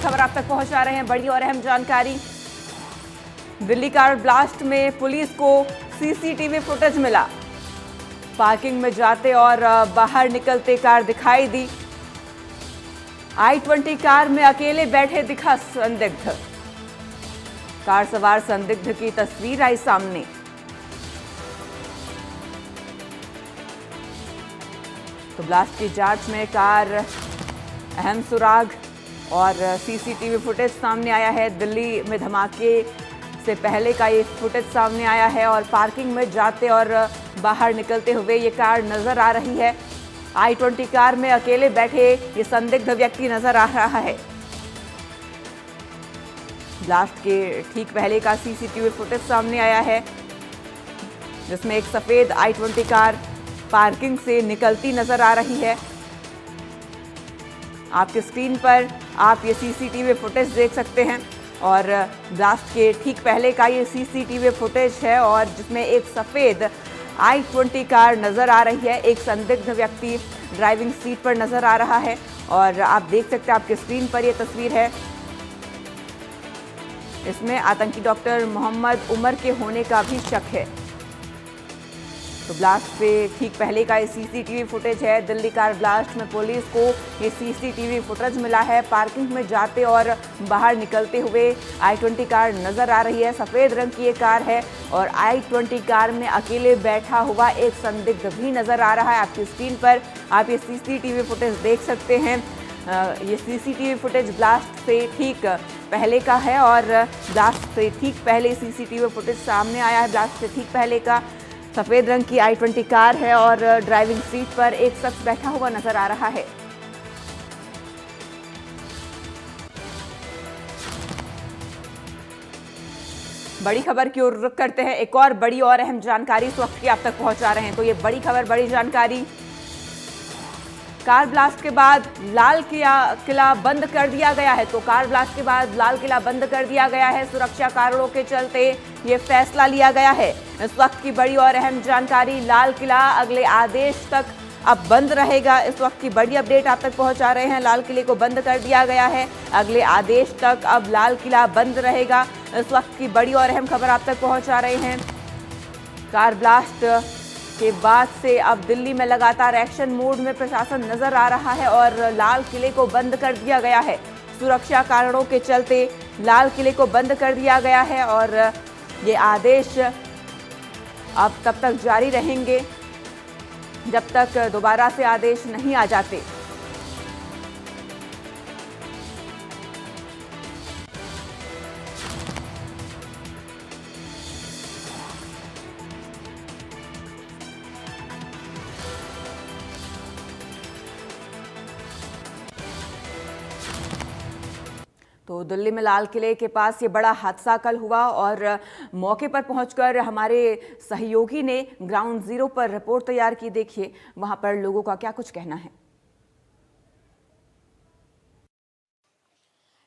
खबर आप तक पहुंचा रहे हैं बड़ी और अहम जानकारी। दिल्ली कार ब्लास्ट में पुलिस को सीसीटीवी फुटेज मिला। पार्किंग में जाते और बाहर निकलते कार दिखाई दी। i20 कार में अकेले बैठे दिखा संदिग्ध। कार सवार संदिग्ध की तस्वीर आई सामने। तो ब्लास्ट की जांच में कार अहम सुराग और सीसीटीवी फुटेज सामने आया है। दिल्ली में धमाके से पहले का ये फुटेज सामने आया है और पार्किंग में जाते और बाहर निकलते हुए ये कार नजर आ रही है। i20 कार में अकेले बैठे ये संदिग्ध व्यक्ति नजर आ रहा है। ब्लास्ट के ठीक पहले का सीसीटीवी फुटेज सामने आया है, जिसमें एक सफेद i20 कार पार्किंग से निकलती नजर आ रही है। आपकी स्क्रीन पर आप ये सीसीटीवी फुटेज देख सकते हैं और ब्लास्ट के ठीक पहले का ये सीसीटीवी फुटेज है और जिसमें एक सफेद i20 कार नजर आ रही है। एक संदिग्ध व्यक्ति ड्राइविंग सीट पर नजर आ रहा है और आप देख सकते हैं आपकी स्क्रीन पर ये तस्वीर है। इसमें आतंकी डॉक्टर मोहम्मद उमर के होने का भी शक है। तो ब्लास्ट से ठीक पहले का ये सीसीटीवी फुटेज है। दिल्ली कार ब्लास्ट में पुलिस को ये सीसीटीवी फुटेज मिला है। पार्किंग में जाते और बाहर निकलते हुए i20 कार नजर आ रही है। सफेद रंग की ये कार है और i20 कार में अकेले बैठा हुआ एक संदिग्ध भी नजर आ रहा है। आपकी स्क्रीन पर आप ये सीसीटीवी फुटेज देख सकते हैं। ये सीसीटीवी फुटेज ब्लास्ट से ठीक पहले का है और ब्लास्ट से ठीक पहले सीसीटीवी फुटेज सामने आया है। ब्लास्ट से ठीक पहले का सफेद रंग की i20 कार है और ड्राइविंग सीट पर एक शख्स बैठा हुआ नजर आ रहा है। बड़ी खबर की ओर रुख करते हैं। एक और बड़ी और अहम जानकारी इस वक्त की आप तक पहुंचा रहे हैं। तो ये बड़ी खबर, बड़ी जानकारी। कार ब्लास्ट के बाद लाल किला बंद कर दिया गया है। तो कार ब्लास्ट के बाद लाल किला बंद कर दिया गया है। सुरक्षा कारणों के चलते ये फैसला लिया गया है। इस वक्त की बड़ी और अहम जानकारी, लाल किला अगले आदेश तक अब बंद रहेगा। इस वक्त की बड़ी अपडेट आप तक पहुंचा रहे हैं। लाल किले को बंद कर दिया गया है। अगले आदेश तक अब लाल किला बंद रहेगा। इस वक्त की बड़ी और अहम खबर आप तक पहुंचा रहे हैं। कार ब्लास्ट के बाद से अब दिल्ली में लगातार एक्शन मोड में प्रशासन नजर आ रहा है और लाल किले को बंद कर दिया गया है। सुरक्षा कारणों के चलते लाल किले को बंद कर दिया गया है और ये आदेश अब तब तक जारी रहेंगे जब तक दोबारा से आदेश नहीं आ जाते। तो दिल्ली में लाल किले के पास ये बड़ा हादसा कल हुआ और मौके पर पहुंचकर हमारे सहयोगी ने ग्राउंड जीरो पर रिपोर्ट तैयार की। देखिए वहां पर लोगों का क्या कुछ कहना है।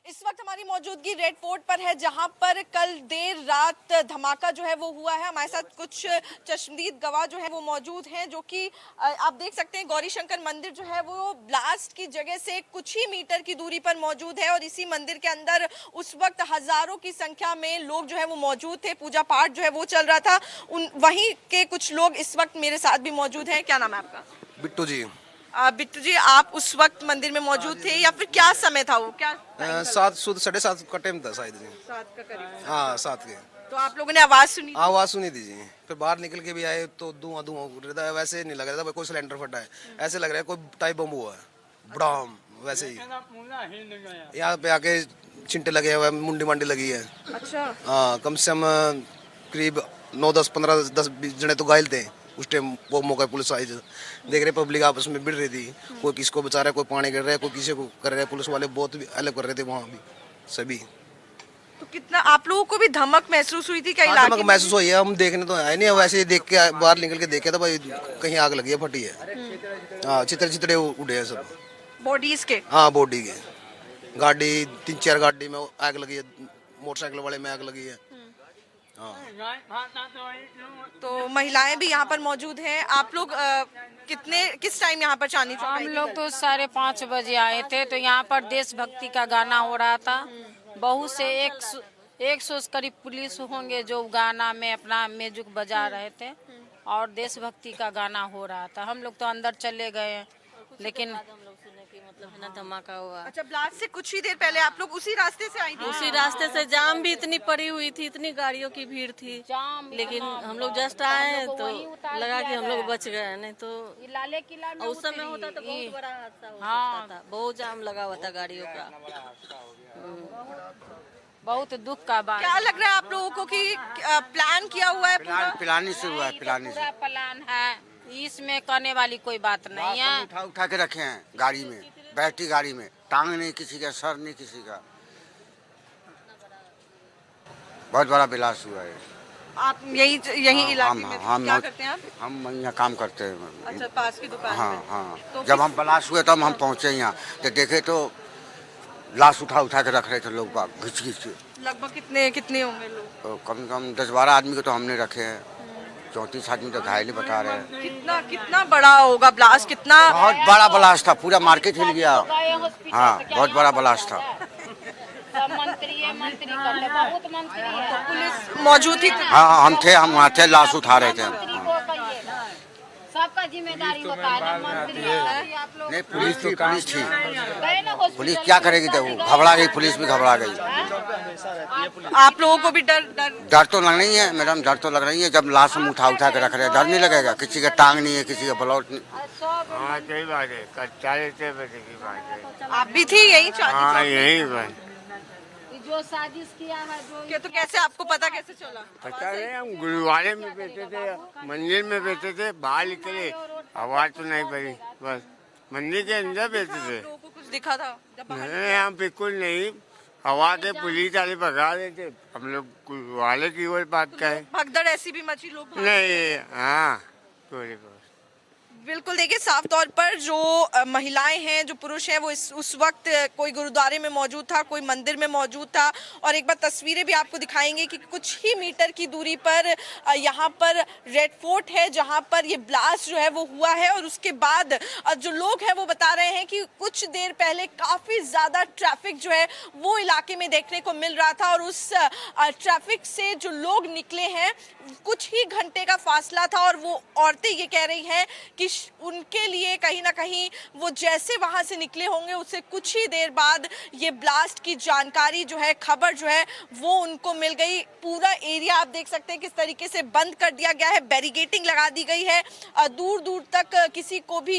इस वक्त हमारी मौजूदगी रेड फोर्ट पर है, जहां पर कल देर रात धमाका जो है वो हुआ है। हमारे साथ कुछ चश्मदीद गवाह जो है वो मौजूद हैं, जो कि आप देख सकते हैं गौरी शंकर मंदिर जो है वो ब्लास्ट की जगह से कुछ ही मीटर की दूरी पर मौजूद है और इसी मंदिर के अंदर उस वक्त हजारों की संख्या में लोग जो है वो मौजूद थे। पूजा पाठ जो है वो चल रहा था। वहीं के कुछ लोग इस वक्त मेरे साथ भी मौजूद हैं। क्या नाम है आपका? बिट्टू जी। बिट्टू जी, आप उस वक्त मंदिर में मौजूद थे या फिर क्या समय था वो? क्या 7:30 का टाइम था शायद जी। 7 का करीब। हाँ 7 के। तो आप लोगों ने आवाज सुनी? आवाज सुनी थी जी। फिर बाहर निकल के भी आए तो धुआं उड़ रहा था। वैसे नहीं लग रहा था कोई सिलेंडर फटा है, ऐसे लग रहा है कोई टाइप बम हुआ है बड़ाम। वैसे ही यहाँ पे आके चिंटे लगे हुए, मुंडी मांडी लगी है। अच्छा। हाँ, कम से कम करीब 9, 10, 15, 10, 20 जने तो घायल थे उस टाइम। वो मौका पुलिस आई, देख रहे पब्लिक आपस में भिड़ रही थी। कोई किसको बचा रहा है, कोई पानी गिर रहा है, कोई किसी को कर रहा है। पुलिस वाले बहुत भी अलग कर रहे थे वहाँ भी सभी। तो कितना आप लोगों को भी धमक महसूस हुई थी क्या इलाके में? धमक महसूस हुई है। हम देखने तो आए नहीं, वैसे ही देख के बाहर निकल के देखे तो भाई कहीं आग लगी है, फटी है। हाँ, चितड़े उड़े हैं सब बॉडीज के। हाँ, बॉडी के। गाड़ी 3-4 गाड़ी में आग लगी है, मोटरसाइकिल वाले में आग लगी है। तो महिलाएं भी यहाँ पर मौजूद हैं। आप लोग किस टाइम यहाँ पर चांदनी चौक हम आए थे लोग कल? तो 5:30 बजे आए थे, तो यहाँ पर देशभक्ति का गाना हो रहा था। बहुत से 100 करीब पुलिस होंगे जो गाना में अपना म्यूजिक बजा रहे थे और देशभक्ति का गाना हो रहा था। हम लोग तो अंदर चले गए, लेकिन मतलब है ना धमाका हुआ। अच्छा, ब्लास्ट से कुछ ही देर पहले आप लोग उसी रास्ते से आई थी? उसी रास्ते से जाम भी इतनी पड़ी हुई थी, इतनी गाड़ियों की भीड़ थी, लेकिन हम लोग जस्ट आए तो लगा कि हम लोग बच गए, नहीं तो लाले किला में उस समय होता तो बहुत बड़ा हादसा हो हाँ। सकता था। बहुत जाम लगा हुआ था गाड़ियों का। बहुत दुख का बात। क्या लग रहा है आप लोगों को कि प्लान किया हुआ है पूरा? पिलानी से हुआ है, पिलानी से पूरा प्लान है, इसमें करने वाली कोई बात नहीं है। उठा उठा के रखे हैं गाड़ी में, बैटरी गाड़ी में, टांग नहीं किसी का, सर नहीं किसी का। बहुत बड़ा विलास हुआ है। आप यही इलाके में क्या करते हैं आप? हम यहाँ काम करते हैं। अच्छा, पास की दुकान हाँ में। हाँ। तो जब हम ब्लास्ट हुए तब हम पहुँचे यहाँ, तो देखे तो लाश उठा उठा के रख रहे थे लोग बाग, घिच घिच के। लगभग कितने होंगे लोग? तो कम से कम 10-12 आदमी को तो हमने रखे हैं। 34 आदमी तो घायल ही बता रहे हैं। कितना बड़ा होगा ब्लास्ट? कितना बहुत बड़ा ब्लास्ट था, पूरा मार्केट हिल गया। हाँ, बहुत बड़ा ब्लास्ट था। मंत्री कर ले, बहुत मंत्री है। पुलिस मौजूद थी? हाँ, हम थे, हम वहाँ थे, लाश उठा रहे थे। मंत्री को कहिए, सबका जिम्मेदारी होता है ना, मंत्री है, आप लोग नहीं, पुलिस थी। गए ना हॉस्पिटल। पुलिस क्या करेगी? तो वो घबरा गई, पुलिस भी घबरा गई। आप लोगों को भी डर डर तो लग रही है मैडम, डर तो लग रही है। जब लाश हम उठा उठा के रख रहे हैं, डर नहीं लगेगा? किसी का टांग नहीं है, किसी का ब्लाउज नहीं। हाँ, सही बात है। 40 बजे की बात है। आप भी थी यही चांदनी हाँ, चौक? यही बात। जो साजिश किया है, जो तो कैसे आपको पता कैसे चला? पता नहीं, हम गुरुद्वारे में बैठे थे, मंदिर में बैठे थे, बाहर निकले, आवाज तो नहीं पड़ी, बस मंदिर के अंदर बैठे थे। लोगों को कुछ दिखा था जब बाहर? नहीं, हम बिल्कुल नहीं। हवा के पुलिस वाले भगा रहे थे, हम लोग गुरुद्वारे की ओर बात का है। भगदड़ ऐसी भी मची, लोग नहीं, हाँ, थोड़ी बहुत। बिल्कुल। देखिए, साफ तौर पर जो महिलाएं हैं, जो पुरुष हैं, वो उस वक्त कोई गुरुद्वारे में मौजूद था, कोई मंदिर में मौजूद था। और एक बार तस्वीरें भी आपको दिखाएंगे कि कुछ ही मीटर की दूरी पर यहाँ पर रेड फोर्ट है, जहाँ पर ये ब्लास्ट जो है वो हुआ है। और उसके बाद जो लोग हैं वो बता रहे हैं कि कुछ देर पहले काफ़ी ज़्यादा ट्रैफिक जो है वो इलाके में देखने को मिल रहा था। और उस ट्रैफिक से जो लोग निकले हैं, कुछ ही घंटे का फासला था। और वो औरतें ये कह रही हैं कि उनके लिए कहीं ना कहीं वो जैसे वहां से निकले होंगे, उससे कुछ ही देर बाद ये ब्लास्ट की जानकारी जो है, खबर जो है वो उनको मिल गई। पूरा एरिया आप देख सकते हैं किस तरीके से बंद कर दिया गया है, बैरिकेडिंग लगा दी गई है। दूर दूर तक किसी को भी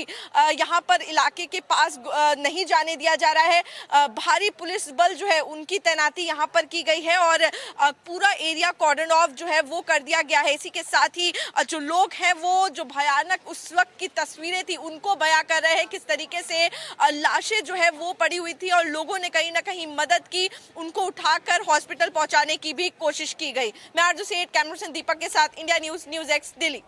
यहाँ पर इलाके के पास नहीं जाने दिया जा रहा है। भारी पुलिस बल जो है उनकी तैनाती यहाँ पर की गई है और पूरा एरिया कॉर्डन ऑफ जो है वो कर दिया गया है। इसी के साथ ही जो लोग हैं वो जो भयानक उस वक्त की तस्वीरें थी उनको बयां कर रहे हैं, किस तरीके से लाशें जो है वो पड़ी हुई थी और लोगों ने कहीं ना कहीं मदद की, उनको उठाकर हॉस्पिटल पहुंचाने की भी कोशिश की गई। मैं आरजू सेठ, कैमरा पर्सन दीपक के साथ, इंडिया न्यूज़ एक्स, दिल्ली।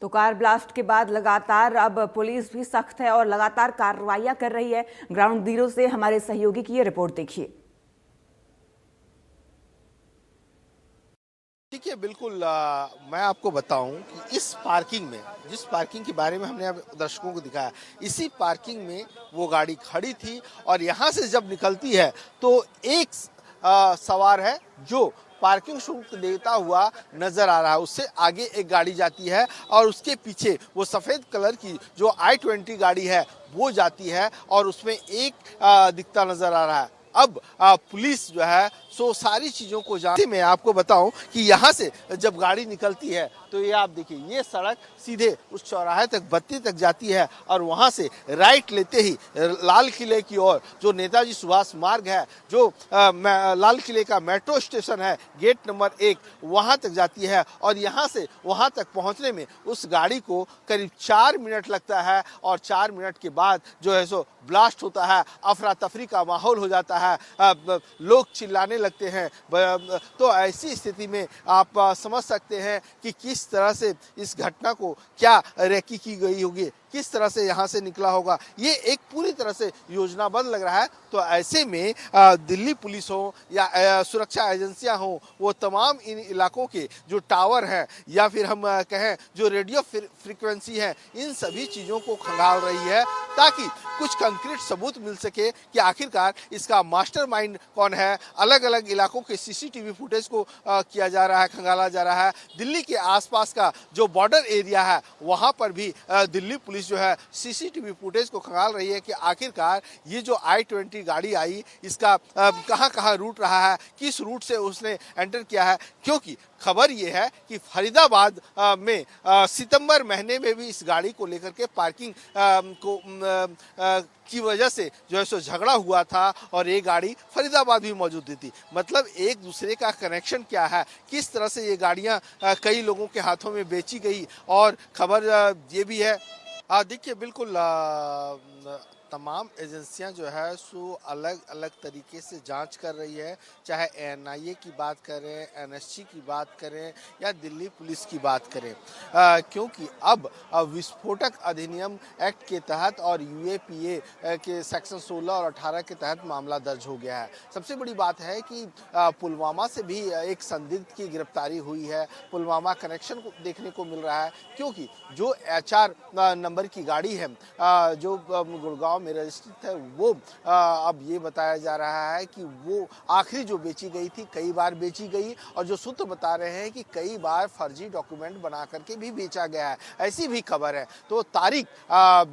तो कार ब्लास्ट के बाद लगातार अब पुलिस भी सख्त है और लगातार कार्रवाइयां कर रही है। ग्राउंड जीरो से हमारे सहयोगी की ये रिपोर्ट देखिए। देखिए, बिल्कुल मैं आपको बताऊं कि इस पार्किंग में, जिस पार्किंग के बारे में हमने अब दर्शकों को दिखाया, इसी पार्किंग में वो गाड़ी खड़ी थी और यहाँ से जब निकलती है तो एक सवार है जो पार्किंग शुल्क देता हुआ नजर आ रहा है, उससे आगे एक गाड़ी जाती है और उसके पीछे वो सफ़ेद कलर की जो i20 गाड़ी है वो जाती है और उसमें एक दिखता नजर आ रहा है। अब पुलिस जो है सो सारी चीज़ों को जानते मैं आपको बताऊं कि यहाँ से जब गाड़ी निकलती है तो ये आप देखिए, ये सड़क सीधे उस चौराहे तक, बत्ती तक जाती है और वहाँ से राइट लेते ही लाल किले की ओर जो नेताजी सुभाष मार्ग है, जो लाल किले का मेट्रो स्टेशन है, गेट नंबर 1, वहाँ तक जाती है। और यहाँ से वहाँ तक पहुँचने में उस गाड़ी को करीब 4 मिनट लगता है और 4 मिनट के बाद जो है सो ब्लास्ट होता है, अफरा तफरी का माहौल हो जाता है, लोग चिल्लाने लगते हैं। तो ऐसी स्थिति में आप समझ सकते हैं कि किस तरह से इस घटना को क्या रेकी की गई होगी, किस तरह से यहाँ से निकला होगा, ये एक पूरी तरह से योजनाबद्ध लग रहा है। तो ऐसे में दिल्ली पुलिस हो या सुरक्षा एजेंसियां हो, वो तमाम इन इलाकों के जो टावर हैं या फिर हम कहें जो रेडियो फ्रीक्वेंसी है, इन सभी चीज़ों को खंगाल रही है ताकि कुछ कंक्रीट सबूत मिल सके कि आखिरकार इसका मास्टरमाइंड कौन है। अलग अलग इलाकों के सीसीटीवी फुटेज को किया जा रहा है, खंगाला जा रहा है। दिल्ली के आसपास का जो बॉर्डर एरिया है वहाँ पर भी दिल्ली पुलिस जो है सीसीटीवी फुटेज को खंगाल रही है कि आखिरकार ये जो I-20 गाड़ी आई इसका कहाँ कहाँ रूट रहा है, किस रूट से उसने एंटर किया है। क्योंकि खबर ये है कि फरीदाबाद में सितंबर महीने में भी इस गाड़ी को लेकर के पार्किंग की वजह से जो है सो झगड़ा हुआ था और ये गाड़ी फरीदाबाद भी मौजूद थी। मतलब एक दूसरे का कनेक्शन क्या है, किस तरह से ये गाड़ियां कई लोगों के हाथों में बेची गई। और खबर ये भी है, देखिए बिल्कुल तमाम एजेंसियां जो है सो अलग अलग तरीके से जांच कर रही है, चाहे NIA की बात करें, NSG की बात करें या दिल्ली पुलिस की बात करें, क्योंकि अब विस्फोटक अधिनियम एक्ट के तहत और UAPA के सेक्शन 16 और 18 के तहत मामला दर्ज हो गया है। सबसे बड़ी बात है कि पुलवामा से भी एक संदिग्ध की गिरफ्तारी हुई है। पुलवामा कनेक्शन को देखने को मिल रहा है क्योंकि जो HR नंबर की गाड़ी है जो गुड़गांव में रजिस्ट्रेट है, वो अब ये बताया जा रहा है कि वो आखिरी जो बेची गई थी, कई बार बेची गई और जो सूत्र बता रहे हैं कि कई बार फर्जी डॉक्यूमेंट बना करके भी बेचा गया है, ऐसी भी खबर है। तो तारीख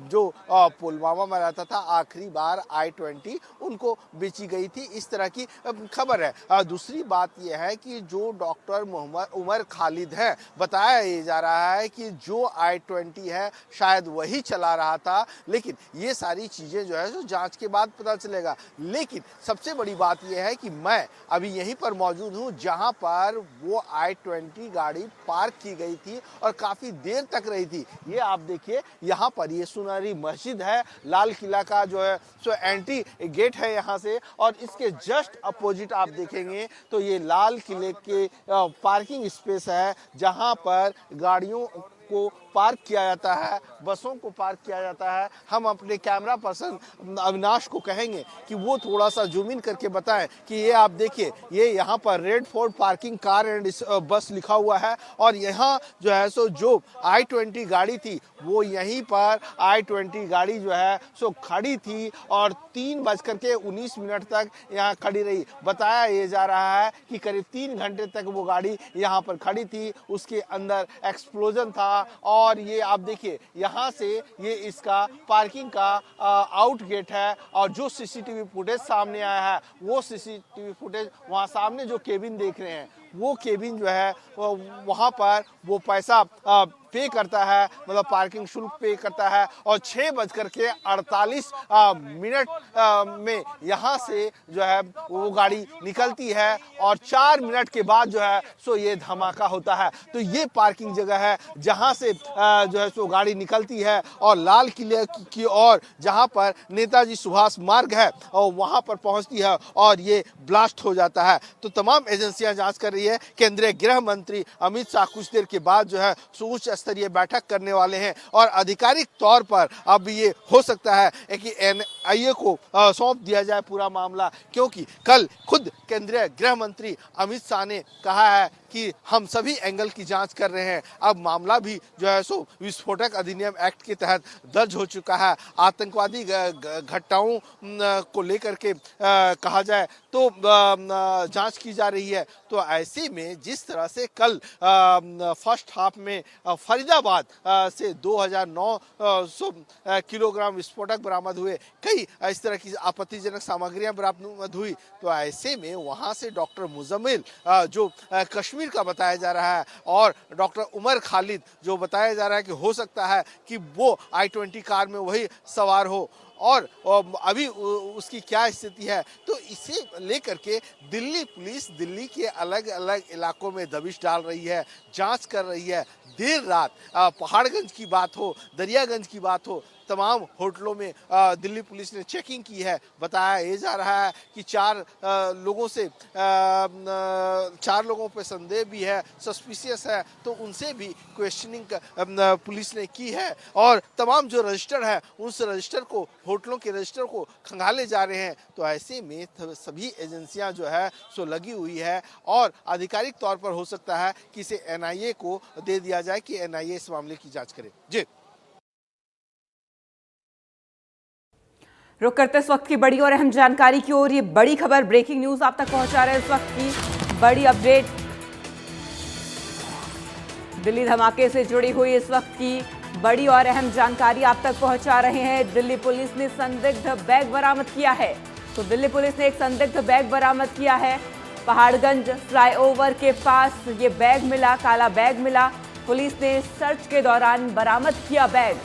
जो पुलवामा में रहता था आखिरी बार I-20 उनको बेची गई थी, इस तरह की खबर है। दूसरी बात यह है कि जो डॉक्टर मोहम्मद उमर खालिद है, बताया ये जा रहा है कि जो I-20 है शायद वही चला रहा था, लेकिन ये सारी चीजें जो है जो जांच के बाद पता चलेगा। लेकिन सबसे बड़ी बात यह है कि मैं अभी यहीं पर मौजूद हूं जहां पर वो I-20 गाड़ी पार्क की गई थी और काफी देर तक रही थी। ये आप देखिए, यहाँ पर ये सुनहरी मस्जिद है, लाल किला का जो है सो एंट्री गेट है यहाँ से, और इसके जस्ट अपोजिट आप देखेंगे तो ये लाल किले के पार्किंग स्पेस है जहाँ पर गाड़ियों को पार्क किया जाता है, बसों को पार्क किया जाता है। हम अपने कैमरा पर्सन अविनाश को कहेंगे कि वो थोड़ा सा जूम इन करके बताएं कि ये आप देखिए, ये यहाँ पर red fort parking car and बस लिखा हुआ है और यहाँ जो है सो जो I-20 गाड़ी थी वो यहीं पर I-20 गाड़ी जो है सो खड़ी थी और 3:19 तक यहाँ खड़ी रही। बताया ये जा रहा है कि करीब 3 घंटे तक वो गाड़ी यहाँ पर खड़ी थी, उसके अंदर एक्सप्लोजन था। और ये आप देखिए, यहाँ से ये इसका पार्किंग का आउट गेट है और जो सीसीटीवी फुटेज सामने आया है वो सीसीटीवी फुटेज वहाँ सामने जो केबिन देख रहे हैं वो केबिन जो है वहाँ पर वो पैसा पे करता है, मतलब पार्किंग शुल्क पे करता है और 6:48 में यहाँ से जो है वो गाड़ी निकलती है और 4 मिनट के बाद जो है सो ये धमाका होता है। तो ये पार्किंग जगह है जहाँ से जो है सो गाड़ी निकलती है और लाल किले की ओर जहाँ पर नेताजी सुभाष मार्ग है और वहाँ पर पहुँचती है और ये ब्लास्ट हो जाता है। तो तमाम एजेंसियां जांच कर रही है। केंद्रीय गृह मंत्री अमित शाह कुछ देर के बाद जो है उच्च स्तरीय बैठक करने वाले हैं और आधिकारिक तौर पर अब ये हो सकता है कि NIA को सौंप दिया जाए पूरा मामला, क्योंकि कल खुद केंद्रीय गृह मंत्री अमित शाह ने कहा है कि हम सभी एंगल की जांच कर रहे हैं। अब मामला भी जो है सो विस्फोटक अधिनियम एक्ट के तहत दर्ज हो चुका है। आतंकवादी घटनाओं को लेकर के कहा जाए तो जांच की जा रही है। तो ऐसे में जिस तरह से कल फर्स्ट हाफ में फरीदाबाद से 2900 किलोग्राम विस्फोटक बरामद हुए, कई इस तरह की आपत्तिजनक सामग्रियां बरामद हुई, तो ऐसे में वहां से डॉक्टर मुजम्मिल जो कश्मीर का बताया जा रहा है और डॉक्टर उमर खालिद जो बताया जा रहा है कि हो सकता है कि वो I-20 कार में वही सवार हो और अभी उसकी क्या स्थिति है, तो इसे लेकर के दिल्ली पुलिस दिल्ली के अलग अलग इलाकों में दबिश डाल रही है, जांच कर रही है। देर रात पहाड़गंज की बात हो, दरियागंज की बात हो, तमाम होटलों में दिल्ली पुलिस ने चेकिंग की है। बताया ये जा रहा है कि चार लोगों पे संदेह भी है, सस्पिशियस है, तो उनसे भी क्वेश्चनिंग पुलिस ने की है और तमाम जो रजिस्टर है उस रजिस्टर को, होटलों के रजिस्टर को खंगाले जा रहे हैं। तो ऐसे में सभी एजेंसियां जो है सो लगी हुई है और आधिकारिक तौर पर हो सकता है कि इसे एनआईए को दे दिया जाए कि एनआईए इस मामले की जांच करे। जी रुक करते इस वक्त की बड़ी और अहम जानकारी की ओर। ये बड़ी खबर, ब्रेकिंग न्यूज आप तक पहुंचा रहे हैं इस वक्त की बड़ी अपडेट। दिल्ली धमाके से जुड़ी हुई इस वक्त की बड़ी और अहम जानकारी आप तक पहुंचा रहे हैं। दिल्ली पुलिस ने संदिग्ध बैग बरामद किया है। तो दिल्ली पुलिस ने एक संदिग्ध बैग बरामद किया है। पहाड़गंज फ्लाईओवर के पास ये बैग मिला, काला बैग मिला। पुलिस ने सर्च के दौरान बरामद किया बैग।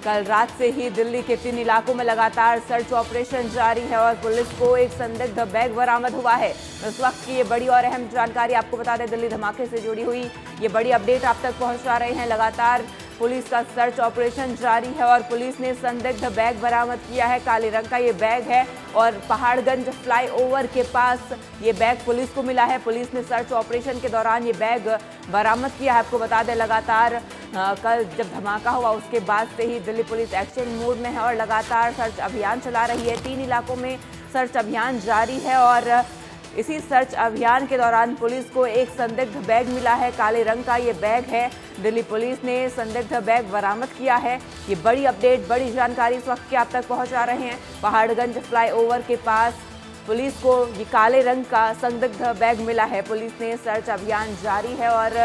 कल रात से ही दिल्ली के 3 इलाकों में लगातार सर्च ऑपरेशन जारी है और पुलिस को एक संदिग्ध बैग बरामद हुआ है। इस वक्त की ये बड़ी और अहम जानकारी आपको बता दें, दिल्ली धमाके से जुड़ी हुई ये बड़ी अपडेट आप तक पहुंचा रहे हैं। लगातार पुलिस का सर्च ऑपरेशन जारी है और पुलिस ने संदिग्ध बैग बरामद किया है। काले रंग का ये बैग है और पहाड़गंज फ्लाईओवर के पास ये बैग पुलिस को मिला है। पुलिस ने सर्च ऑपरेशन के दौरान ये बैग बरामद किया है। आपको बता दें, लगातार कल जब धमाका हुआ उसके बाद से ही दिल्ली पुलिस एक्शन मोड में है और लगातार सर्च अभियान चला रही है। 3 इलाकों में सर्च अभियान जारी है और इसी सर्च अभियान के दौरान पुलिस को एक संदिग्ध बैग मिला है। काले रंग का ये बैग है। दिल्ली पुलिस ने संदिग्ध बैग बरामद किया है। ये बड़ी अपडेट, बड़ी जानकारी इस वक्त की आप तक पहुंचा रहे हैं। पहाड़गंज फ्लाईओवर के पास पुलिस को ये काले रंग का संदिग्ध बैग मिला है। पुलिस ने सर्च अभियान जारी है और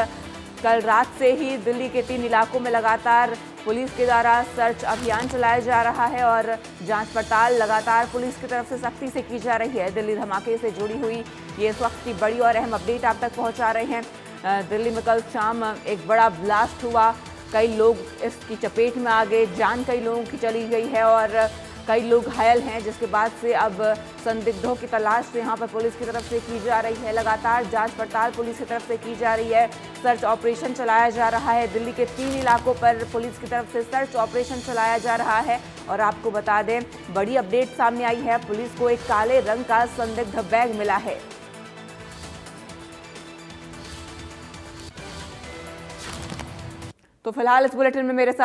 कल रात से ही दिल्ली के 3 इलाकों में लगातार पुलिस के द्वारा सर्च अभियान चलाया जा रहा है और जांच पड़ताल लगातार पुलिस की तरफ से सख्ती से की जा रही है। दिल्ली धमाके से जुड़ी हुई ये इस वक्त की बड़ी और अहम अपडेट आप तक पहुंचा रहे हैं। दिल्ली में कल शाम एक बड़ा ब्लास्ट हुआ, कई लोग इसकी चपेट में आ गए, जान कई लोगों की चली गई है और कई लोग घायल हैं, जिसके बाद से अब संदिग्धों की तलाश यहाँ पर पुलिस की तरफ से की जा रही है। लगातार जांच पड़ताल पुलिस की तरफ से की जा रही है। सर्च ऑपरेशन चलाया जा रहा है। दिल्ली के 3 इलाकों पर पुलिस की तरफ से सर्च ऑपरेशन चलाया जा रहा है और आपको बता दें, बड़ी अपडेट सामने आई है। पुलिस को एक काले रंग का संदिग्ध बैग मिला है। तो फिलहाल इस बुलेटिन में मेरे साथ